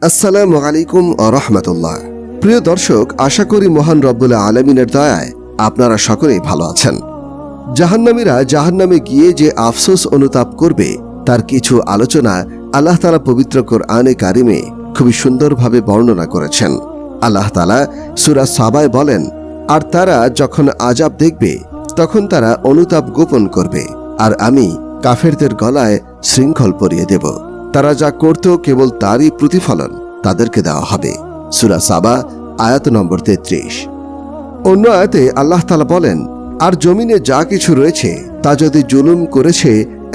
আসসালামু আলাইকুম ওয়া রাহমাতুল্লাহ। প্রিয় দর্শক, আশা করি মহান রব্বুল আলামিনের দয়ায় আপনারা সকলেই ভালো আছেন। জাহান্নামীরা জাহান্নামে গিয়ে যে আফসোস অনুতাপ করবে তার কিছু আলোচনা আল্লাহ তাআলা পবিত্র কোরআনে কারিমে খুবই সুন্দরভাবে বর্ণনা করেছেন। আল্লাহ তাআলা সূরা সাবায় বলেন, আর তারা যখন আযাব দেখবে তখন তারা অনুতাপ গোপন করবে, আর আমি কাফেরদের গলায় শৃঙ্খল পরিয়ে দেব। তারা যা করত কেবল তারই প্রতিফলন তাদেরকে দেওয়া হবে। সূরা সাবা আয়াত নম্বর 33। অন্য আয়াতে আল্লাহ তাআলা বলেন, আর জমিনে যা কিছু রয়েছে তা যদি জুলুম করেছে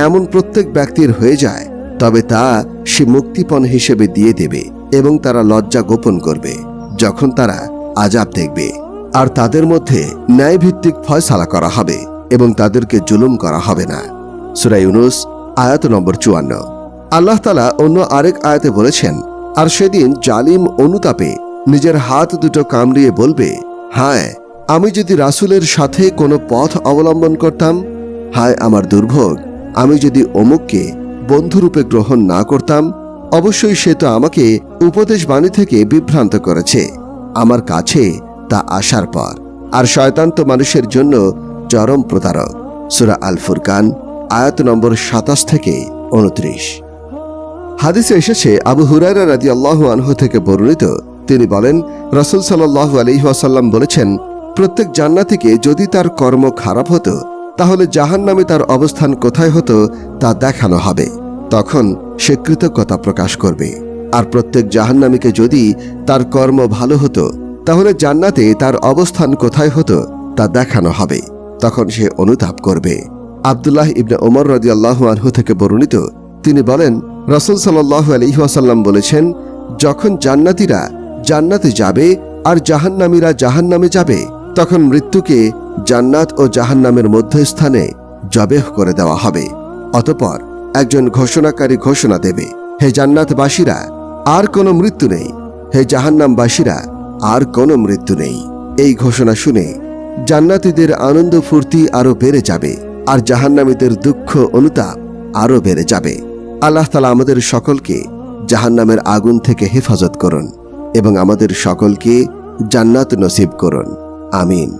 এমন প্রত্যেক ব্যক্তির হয়ে যায়, তবে তা সে মুক্তিপণ হিসেবে দিয়ে দেবে এবং তারা লজ্জা গোপন করবে যখন তারা আযাব দেখবে। আর তাদের মধ্যে ন্যায়ভিত্তিক ফয়সালা করা হবে এবং তাদেরকে জুলুম করা হবে না। সূরা ইউনূস আয়াত নম্বর 54। আল্লাহ তাআলা অন্য আরেক আয়াতে বলেছেন, আর সেদিন জালিম অনুতাপে নিজের হাত দুটো কামড়িয়ে বলবে, হায়, আমি যদি রাসূলের সাথে কোনো পথ অবলম্বন করতাম। হায় আমার দুর্ভোগ, আমি যদি অমুককে বন্ধুরূপে গ্রহণ না করতাম। অবশ্যই সে তো আমাকে উপদেশ বাণী থেকে বিভ্রান্ত করেছে আমার কাছে তা আসার পর। আর শয়তান তো মানুষের জন্য চরম প্রতারক। সূরা আল ফুরকান আয়াত নম্বর 27 থেকে 29। হাদিসে এসেছে, আবু হুরায়রা রাদিয়াল্লাহু আনহু থেকে বর্ণিত, তিনি বলেন, রাসূল সাল্লাল্লাহু আলাইহি ওয়াসাল্লাম বলেছেন, প্রত্যেক জান্নাতীকে যদি তার কর্ম খারাপ হতো তাহলে জাহান্নামে তার অবস্থান কোথায় হতো তা দেখানো হবে। তখন সে কৃতজ্ঞতা প্রকাশ করবে। আর প্রত্যেক জাহান্নামীকে যদি তার কর্ম ভালো হতো তাহলে জান্নাতে তার অবস্থান কোথায় হতো তা দেখানো হবে। তখন সে অনুতাপ করবে। আব্দুল্লাহ ইবনে ওমর রাদিয়াল্লাহু আনহু থেকে বর্ণিত, তিনি বলেন, রাসূল সাল্লাল্লাহু আলাইহি ওয়াসাল্লাম বলেছেন, যখন জান্নাতীরা জান্নাতে যাবে আর জাহান্নামীরা জাহান্নামে যাবে, তখন মৃত্যুকে জান্নাত ও জাহান্নামের মধ্যস্থানে জবেহ করে দেওয়া হবে। অতঃপর একজন ঘোষণাকারী ঘোষণা দেবে, হে জান্নাতবাসীরা, আর কোনো মৃত্যু নেই, হে জাহান্নামবাসীরা, আর কোনো মৃত্যু নেই। এই ঘোষণা শুনে জান্নাতীদের আনন্দ ফুর্তি আরো বেড়ে যাবে, আর জাহান্নামীদের দুঃখ অনুতাপ আরো বেড়ে যাবে। আল্লাহ তাআলা আমাদের সকলকে জাহান্নামের আগুন থেকে হেফাজত করুন এবং আমাদের সকলকে জান্নাত নসিব করুন। আমিন।